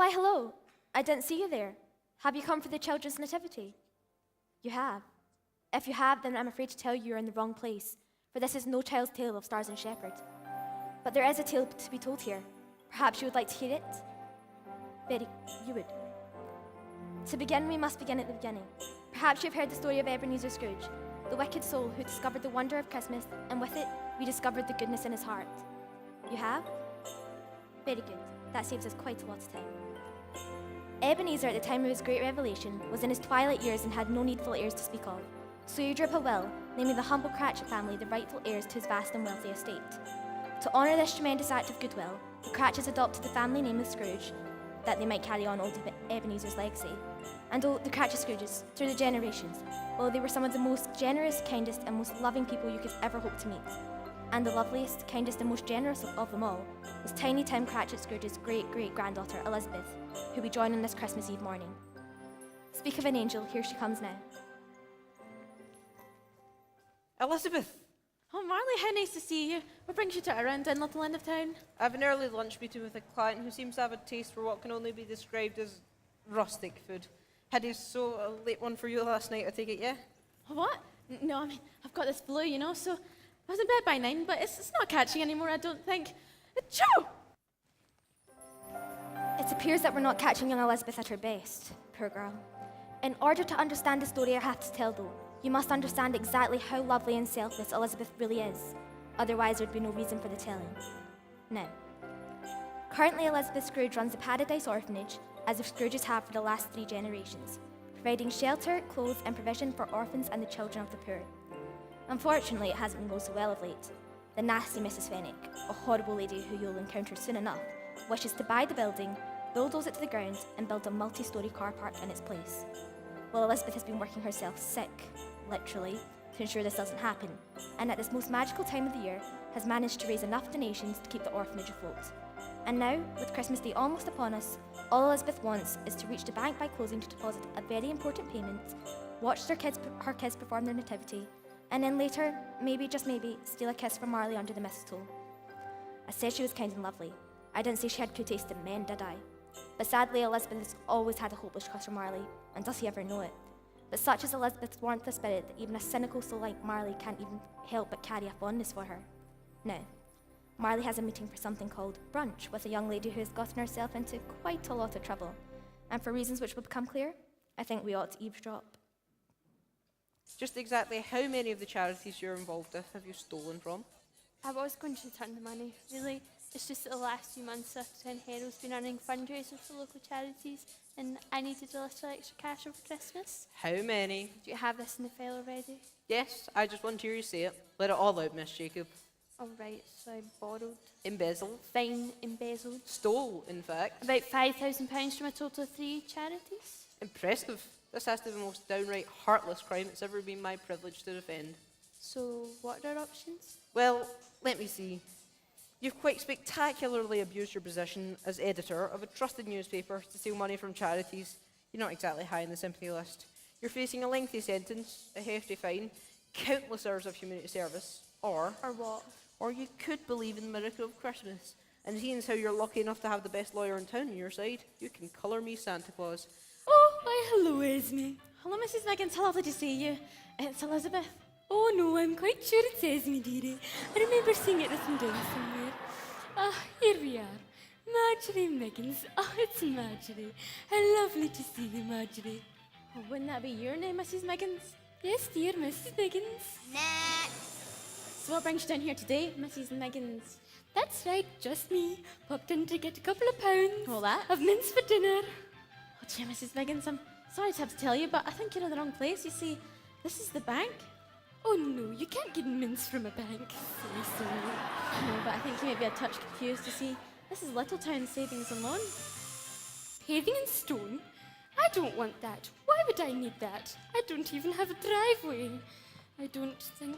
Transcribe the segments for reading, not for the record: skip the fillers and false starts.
Why, hello. I didn't see you there. Have you come for the children's nativity? You have. If you have, then I'm afraid to tell you you're in the wrong place, for this is no child's tale of stars and shepherds. But there is a tale to be told here. Perhaps you would like to hear it? You would. To begin, we must begin at the beginning. Perhaps you've heard the story of Ebenezer Scrooge, the wicked soul who discovered the wonder of Christmas, and with it, we discovered the goodness in his heart. You have? Very good. That saves us quite a lot of time. Ebenezer, at the time of his great revelation, was in his twilight years and had no needful heirs to speak of. So he drew up a will, naming the humble Cratchit family the rightful heirs to his vast and wealthy estate. To honour this tremendous act of goodwill, the Cratchits adopted the family name of Scrooge, that they might carry on old Ebenezer's legacy. And the Cratchit Scrooges, through the generations, well, they were some of the most generous, kindest, and most loving people you could ever hope to meet. And the loveliest, kindest, and most generous of them all was Tiny Tim Cratchit Scrooge's great-great-granddaughter, Elisabeth, who we join on this Christmas Eve morning. Speak of an angel, here she comes now. Elisabeth! Oh, Marley, how nice to see you. What brings you to around in little end of town? I have an early lunch meeting with a client who seems to have a taste for what can only be described as rustic food. Had a late one for you last night, I take it, yeah? What? No, I mean, I've got this flu, you know, so I was in bed by 9, but it's not catching anymore, I don't think. Achoo! It appears that we're not catching young Elisabeth at her best, poor girl. In order to understand the story I have to tell, though, you must understand exactly how lovely and selfless Elisabeth really is. Otherwise, there'd be no reason for the telling. Now, currently Elisabeth Scrooge runs the Paradise Orphanage, as the Scrooges have for the last 3 generations, providing shelter, clothes, and provision for orphans and the children of the poor. Unfortunately, it hasn't been going so well of late. The nasty Mrs. Fenwick, a horrible lady who you'll encounter soon enough, wishes to buy the building, bulldoze it to the ground, and build a multi-storey car park in its place. Well, Elisabeth has been working herself sick, literally, to ensure this doesn't happen, and at this most magical time of the year, has managed to raise enough donations to keep the orphanage afloat. And now, with Christmas Day almost upon us, all Elisabeth wants is to reach the bank by closing to deposit a very important payment, watch her kids perform their nativity, and then later, maybe, just maybe, steal a kiss from Marley under the mistletoe. I said she was kind and lovely. I didn't say she had good taste in men, did I? But sadly, Elisabeth has always had a hopeless crush on Marley, and does he ever know it? But such is Elisabeth's warmth of spirit that even a cynical soul like Marley can't even help but carry a fondness for her. Now, Marley has a meeting for something called brunch with a young lady who has gotten herself into quite a lot of trouble. And for reasons which will become clear, I think we ought to eavesdrop. Just exactly how many of the charities you're involved with have you stolen from? I was going to return the money, really. It's just that the last few months, Clifton Herald's been running fundraisers for local charities, and I needed a little extra cash over Christmas. How many? Do you have this in the file already? Yes, I just want to hear you say it. Let it all out, Miss Jacob. All right, so I borrowed. Embezzled. Fine, embezzled. Stole, in fact. About £5,000 from a total of 3 charities. Impressive. This has to be the most downright heartless crime it's ever been my privilege to defend. So, what are our options? Well, let me see. You've quite spectacularly abused your position as editor of a trusted newspaper to steal money from charities. You're not exactly high on the sympathy list. You're facing a lengthy sentence, a hefty fine, countless hours of community service, or what? Or you could believe in the miracle of Christmas. And seeing as how you're lucky enough to have the best lawyer in town on your side, you can colour me Santa Claus. Oh, why, hello, Esme. Hello, Mrs. Megan. It's lovely to see you. It's Elisabeth. Oh no, I'm quite sure it's Esme, dearie. I remember seeing it written down somewhere. Ah, here we are. Marjorie Miggins. Oh, it's Marjorie. How lovely to see you, Marjorie. Oh, wouldn't that be your name, Mrs. Miggins? Yes, dear Mrs. Miggins. So what brings you down here today, Mrs. Miggins? That's right, just me. Popped in to get a couple of pounds All that? of mince for dinner. Oh, dear, Mrs. Miggins, I'm sorry to have to tell you, but I think you're in the wrong place. You see, this is the bank. Oh no, you can't get mince from a bank. Silly soul. No, but I think you may be a touch confused. You see, this is Littletown Savings and Loan. Paving in stone? I don't want that. Why would I need that? I don't even have a driveway. I don't think.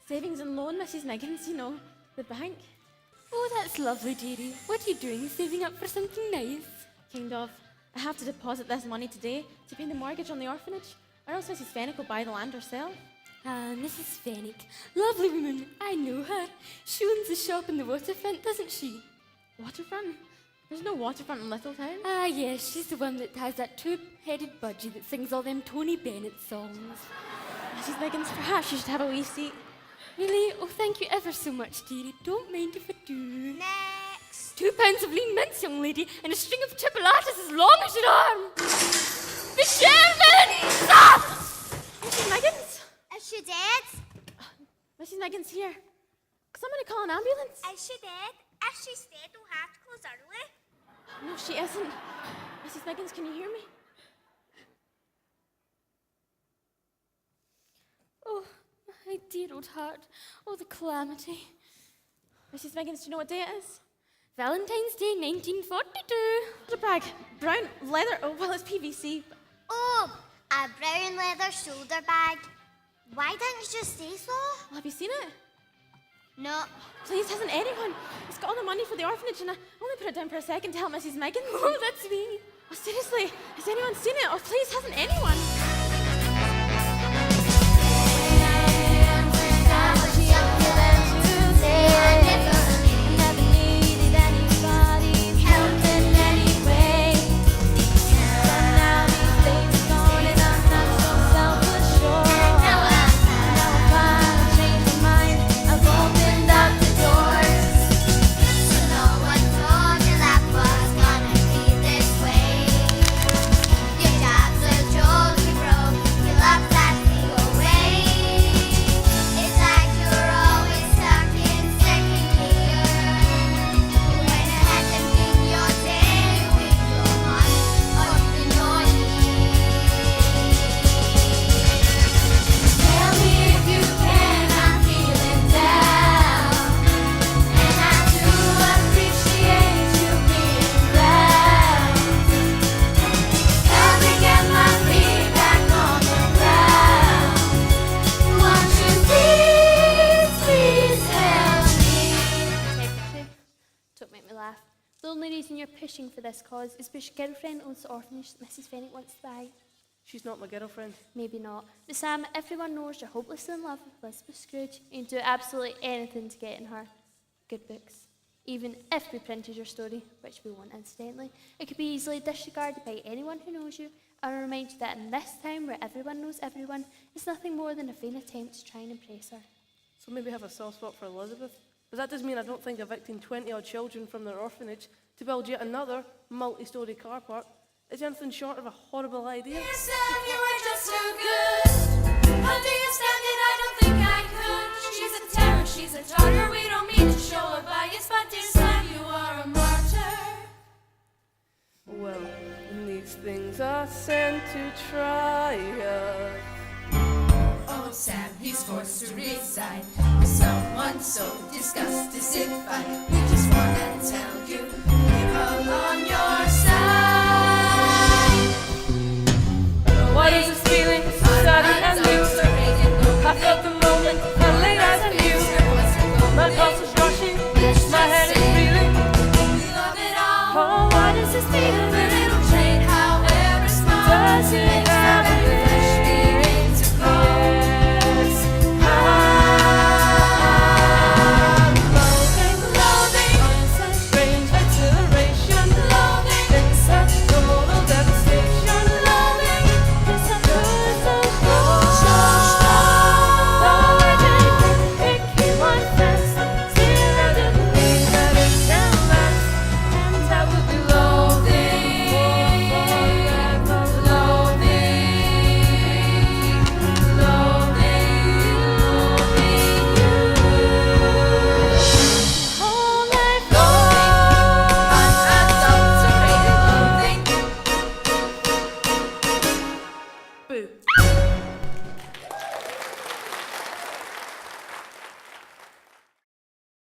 Savings and Loan, Mrs. Miggins, you know, the bank. Oh, that's lovely, dearie. What are you doing? Saving up for something nice? Kind of. I have to deposit this money today to pay the mortgage on the orphanage, or else Mrs. Fenwick will buy the land herself. Ah, Mrs. Fenwick. Lovely woman. I know her. She owns a shop in the waterfront, doesn't she? Waterfront? There's no waterfront in Littletown. Ah, yes, she's the one that has that two-headed budgie that sings all them Tony Bennett songs. Mrs. Miggins, perhaps you should have a wee seat. Really? Oh, thank you ever so much, dearie. Don't mind if I do. Next. 2 pounds of lean mince, young lady, and a string of chipolatas as long as your arm. The Germans! Mrs. Miggins? Is she dead? Mrs. Miggins, here. Somebody call an ambulance. Is she dead? If she's dead, we'll have to close early. No, she isn't. Mrs. Miggins, can you hear me? Oh, my dear old heart. Oh, the calamity. Mrs. Miggins, do you know what day it is? Valentine's Day, 1942. The bag. Brown leather. Oh, well, it's PVC. Oh, a brown leather shoulder bag. Why didn't you just say so? Well, have you seen it? No. Please, hasn't anyone? It's got all the money for the orphanage, and I only put it down for a second to help Mrs. Miggins. Oh, that's me. Oh, seriously, has anyone seen it? Oh, please, hasn't anyone? pushing for this cause is because your girlfriend owns the orphanage that Mrs. Fenwick wants to buy. She's not my girlfriend. Maybe not. But Sam, everyone knows you're hopelessly in love with Elisabeth Scrooge. You can do absolutely anything to get in her. Good books. Even if we printed your story, which we won't incidentally, it could be easily disregarded by anyone who knows you. And I'll remind you that in this town where everyone knows everyone, it's nothing more than a vain attempt to try and impress her. So maybe have a soft spot for Elizabeth. But that does mean I don't think evicting 20-odd children from their orphanage to build yet another multi-storey car park is anything short of a horrible idea. Dear Sam, you are just too good. Understand it, I don't think I could. She's a terror, she's a tartar. We don't mean to show her bias, but dear Sam, you are a martyr. Well, these things are sent to try us. Oh, Sam, he's forced to reside with someone so disgusting. We just wanna tell you, keep along your